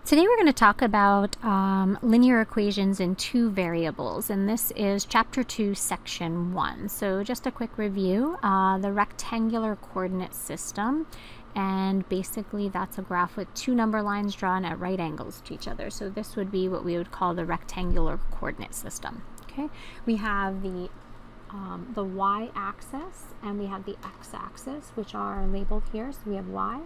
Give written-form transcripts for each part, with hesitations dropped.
Today we're going to talk about linear equations in two variables, and this is Chapter 2, Section 1. So just a quick review, the rectangular coordinate system, and basically that's a graph with two number lines drawn at right angles to each other. So this would be what we would call the rectangular coordinate system. Okay, we have the y-axis and we have the x-axis, which are labeled here. So we have y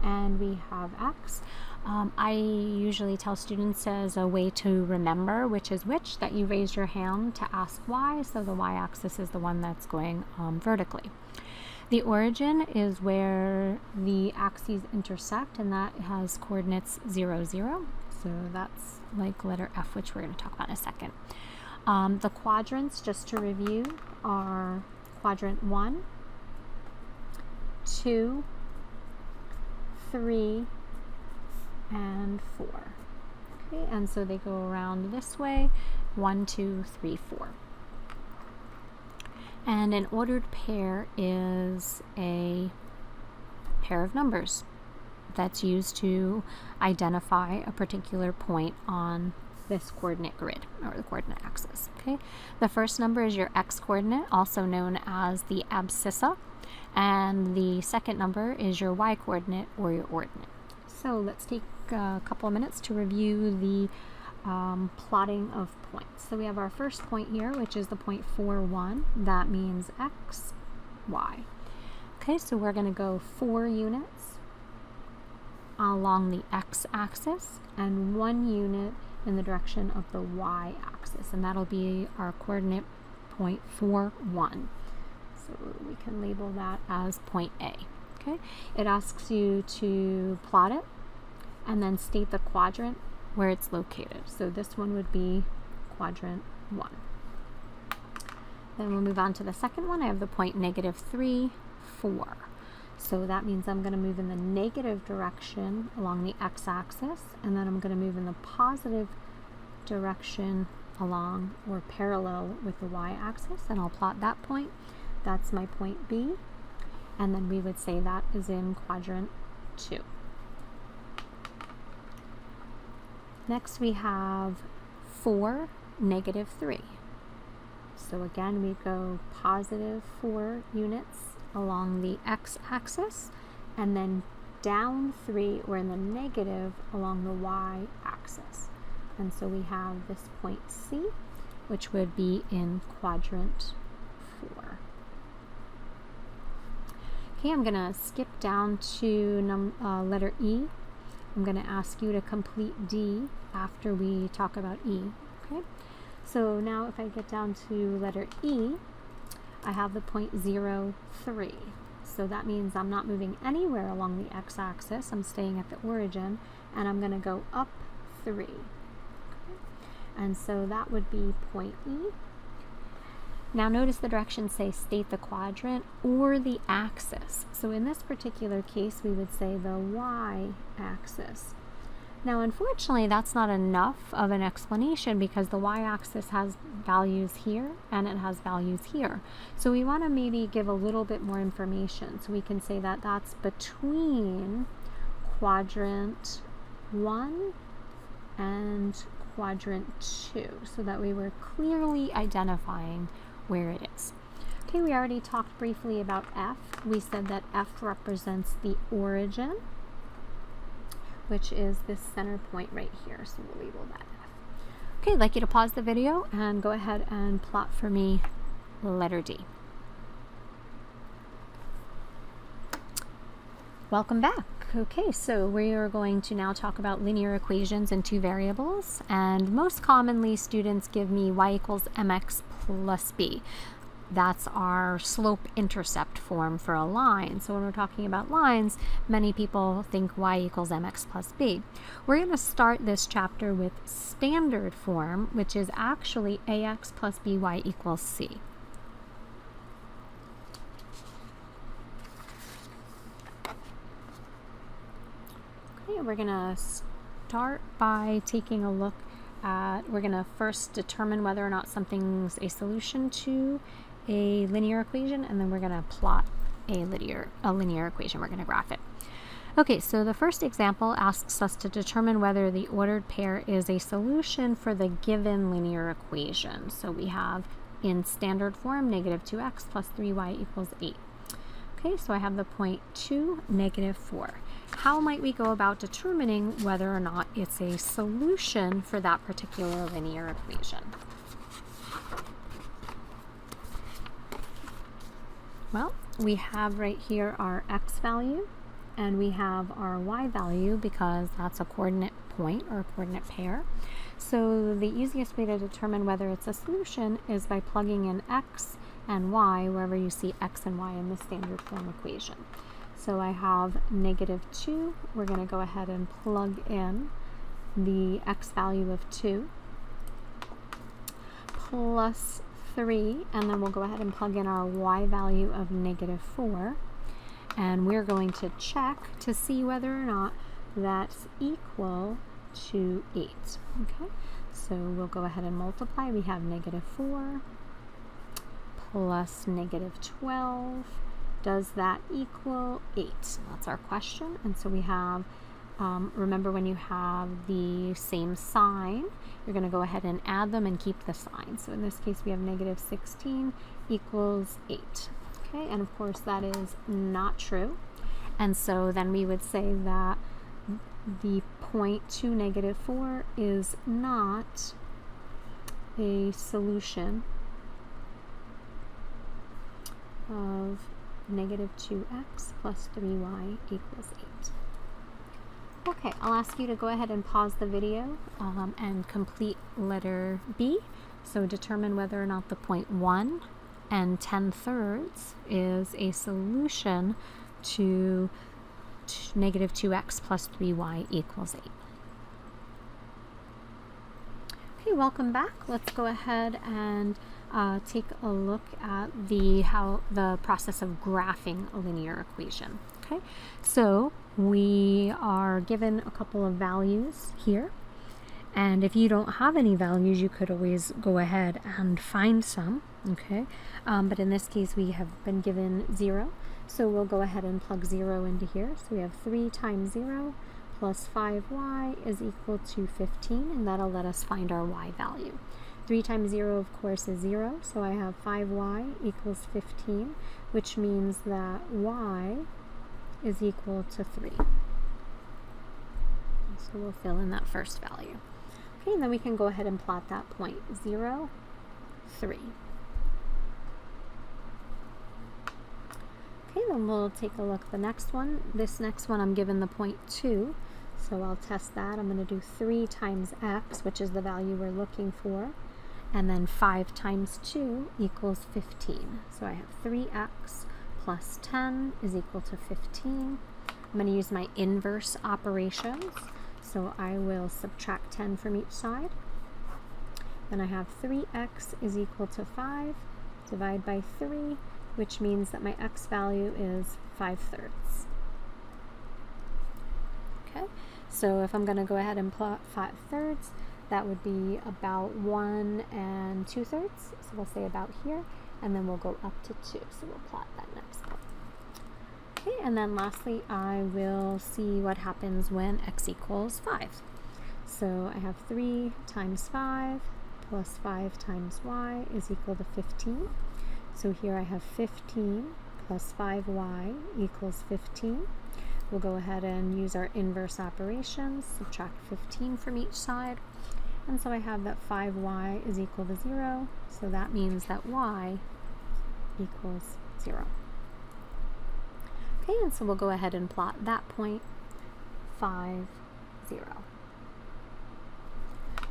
and we have x. I usually tell students as a way to remember which is which that you raise your hand to ask why, so the y-axis is the one that's going vertically. The origin is where the axes intersect, and that has coordinates 0, 0. So that's like letter F, which we're going to talk about in a second. The quadrants, just to review, are quadrant 1, 2, 3, and 4. Okay, and so they go around this way, 1, 2, 3, 4. And an ordered pair is a pair of numbers that's used to identify a particular point on this coordinate grid, or the coordinate axis. Okay, the first number is your x-coordinate, also known as the abscissa, and the second number is your y-coordinate, or your ordinate. So let's take a couple of minutes to review the plotting of points. So we have our first point here, which is the point 4, 1. That means x, y. Okay, so we're going to go 4 units along the x-axis and 1 unit in the direction of the y-axis, and that'll be our coordinate point 4, 1. So we can label that as point A. Okay, it asks you to plot it and then state the quadrant where it's located. So this one would be quadrant 1. Then we'll move on to the second one. I have the point -3, 4. So that means I'm going to move in the negative direction along the x-axis, and then I'm going to move in the positive direction along or parallel with the y-axis, and I'll plot that point. That's my point B, and then we would say that is in quadrant 2. Next we have 4, -3. So again, we go positive 4 units along the x-axis, and then down 3, or in the negative, along the y-axis. And so we have this point C, which would be in quadrant 4. Okay, I'm going to skip down to letter E. I'm going to ask you to complete D after we talk about E. Okay, so now if I get down to letter E, I have the point 0, 3. So that means I'm not moving anywhere along the x-axis. I'm staying at the origin, and I'm going to go up 3. Okay. And so that would be point E. Now notice the directions say state the quadrant or the axis. So in this particular case, we would say the y-axis. Now unfortunately, that's not enough of an explanation because the y-axis has values here and it has values here. So we want to maybe give a little bit more information. So we can say that that's between quadrant 1 and quadrant 2, so that we were clearly identifying where it is. Okay, we already talked briefly about F. We said that F represents the origin, which is this center point right here. So we'll label that F. Okay, I'd like you to pause the video and go ahead and plot for me letter D. Welcome back. Okay, so we are going to now talk about linear equations in two variables, and most commonly students give me y equals mx plus b. That's our slope-intercept form for a line. So when we're talking about lines, many people think y equals mx plus b. We're going to start this chapter with standard form, which is actually ax plus by equals c. Okay, we're going to start by taking a look at, we're going to first determine whether or not something's a solution to a linear equation, and then we're going to plot a linear equation. We're going to graph it. Okay, so the first example asks us to determine whether the ordered pair is a solution for the given linear equation. So we have in standard form negative 2x plus 3y equals 8. Okay, so I have the point 2, negative 4. How might we go about determining whether or not it's a solution for that particular linear equation? Well, we have right here our x value, and we have our y value because that's a coordinate point or a coordinate pair. So the easiest way to determine whether it's a solution is by plugging in x and y wherever you see x and y in the standard form equation. So I have negative 2. We're going to go ahead and plug in the x value of 2 plus 3, and then we'll go ahead and plug in our y value of negative 4. And we're going to check to see whether or not that's equal to 8. Okay, so we'll go ahead and multiply. We have negative 4 plus negative 12. Does that equal 8? That's our question. And so we have, remember when you have the same sign, you're going to go ahead and add them and keep the sign. So in this case, we have negative 16 equals 8. Okay, and of course that is not true. And so then we would say that the point 2, negative 4 is not a solution of negative 2x plus 3y equals 8. Okay, I'll ask you to go ahead and pause the video and complete letter B. So determine whether or not the point 1 and 10/3 is a solution to negative 2x plus 3y equals 8. Okay, welcome back. Let's go ahead and take a look at how the process of graphing a linear equation. Okay, so we are given a couple of values here, and if you don't have any values, you could always go ahead and find some. Okay, but in this case we have been given 0, so we'll go ahead and plug 0 into here. So we have 3 times 0 plus 5y is equal to 15, and that'll let us find our y value. 3 times 0, of course, is 0, so I have 5y equals 15, which means that y is equal to 3. So we'll fill in that first value. Okay, and then we can go ahead and plot that point, 0, 3. Okay, then we'll take a look at the next one. This next one I'm given the point 2, so I'll test that. I'm going to do 3 times x, which is the value we're looking for, and then 5 times 2 equals 15. So I have 3x plus 10 is equal to 15. I'm going to use my inverse operations, so I will subtract 10 from each side. Then I have 3x is equal to 5, divide by 3, which means that my x value is 5/3. Okay, so if I'm going to go ahead and plot 5/3, that would be about 1 2/3. So we'll say about here, and then we'll go up to 2. So we'll plot that next one. Okay, and then lastly, I will see what happens when x equals 5. So I have 3 times 5 plus 5 times y is equal to 15. So here I have 15 plus 5y equals 15. We'll go ahead and use our inverse operations, subtract 15 from each side. And so I have that 5y is equal to 0, so that means that y equals 0. Okay, and so we'll go ahead and plot that point, 5, 0.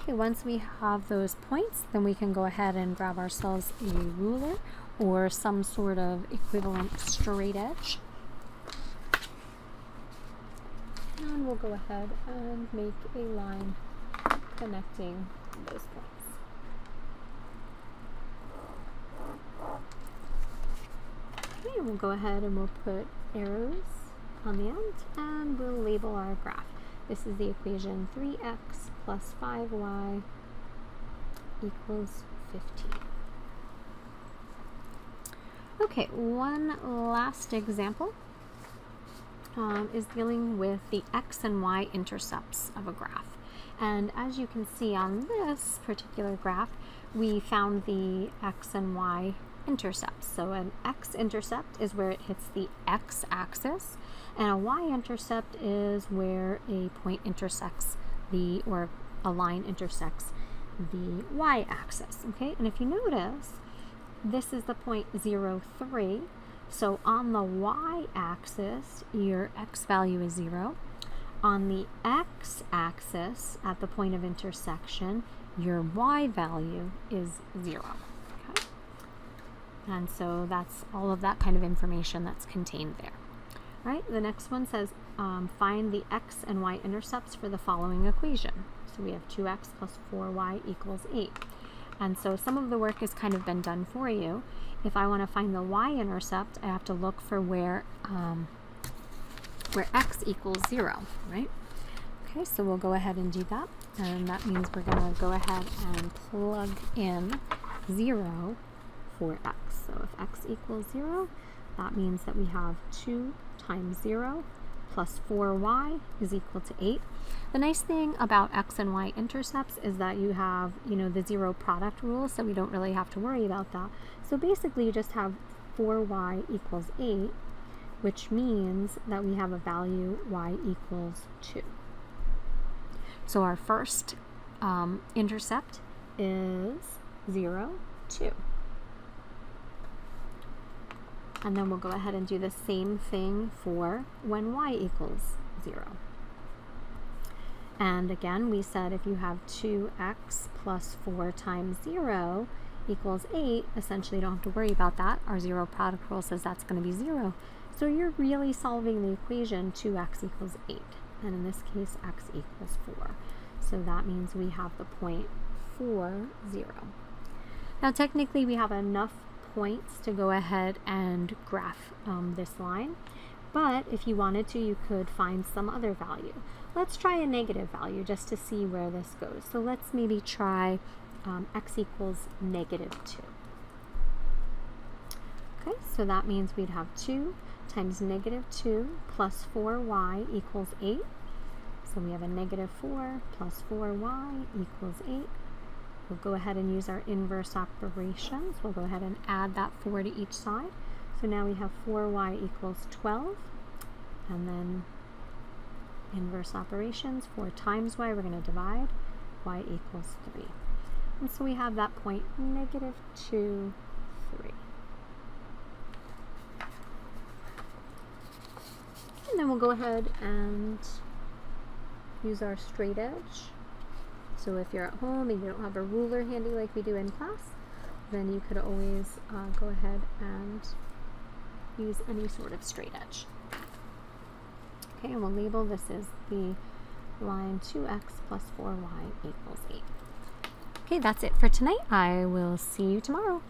Okay, once we have those points, then we can go ahead and grab ourselves a ruler or some sort of equivalent straight edge. And we'll go ahead and make a line connecting those points. Okay, we'll go ahead and we'll put arrows on the end, and we'll label our graph. This is the equation 3x plus 5y equals 15. Okay, one last example. is dealing with the x and y intercepts of a graph. And as you can see on this particular graph, we found the x and y intercepts. So an x-intercept is where it hits the x-axis, and a y-intercept is where a point intersects or a line intersects the y-axis, okay? And if you notice, this is the point 0, 3. So on the y-axis, your x value is 0. On the x-axis, at the point of intersection, your y value is 0. Okay? And so that's all of that kind of information that's contained there. All right, the next one says find the x and y intercepts for the following equation. So we have 2x plus 4y equals 8. And so some of the work has kind of been done for you. If I want to find the y-intercept, I have to look for where x equals 0, right? Okay, so we'll go ahead and do that. And that means we're going to go ahead and plug in 0 for x. So if x equals 0, that means that we have 2 times 0 plus 4y is equal to 8. The nice thing about x and y intercepts is that you have, the zero product rule, so we don't really have to worry about that. So basically you just have 4y equals 8, which means that we have a value y equals 2. So our first intercept is 0, 2. And then we'll go ahead and do the same thing for when y equals 0. And again, we said if you have 2x plus 4 times 0 equals 8, essentially you don't have to worry about that. Our zero product rule says that's going to be 0. So you're really solving the equation 2x equals 8. And in this case, x equals 4. So that means we have the point 4, 0. Now technically we have enough points to go ahead and graph this line, but if you wanted to, you could find some other value. Let's try a negative value just to see where this goes. So let's maybe try x equals negative 2. Okay, so that means we'd have 2 times negative 2 plus 4y equals 8. So we have a negative 4 plus 4y equals 8. We'll go ahead and use our inverse operations. We'll go ahead and add that 4 to each side. So now we have 4y equals 12. And then inverse operations, 4 times y, we're going to divide. Y equals 3. And so we have that point negative 2, 3. And then we'll go ahead and use our straight edge. So if you're at home and you don't have a ruler handy like we do in class, then you could always go ahead and use any sort of straight edge. Okay, and we'll label this as the line 2x plus 4y equals 8. Okay, that's it for tonight. I will see you tomorrow.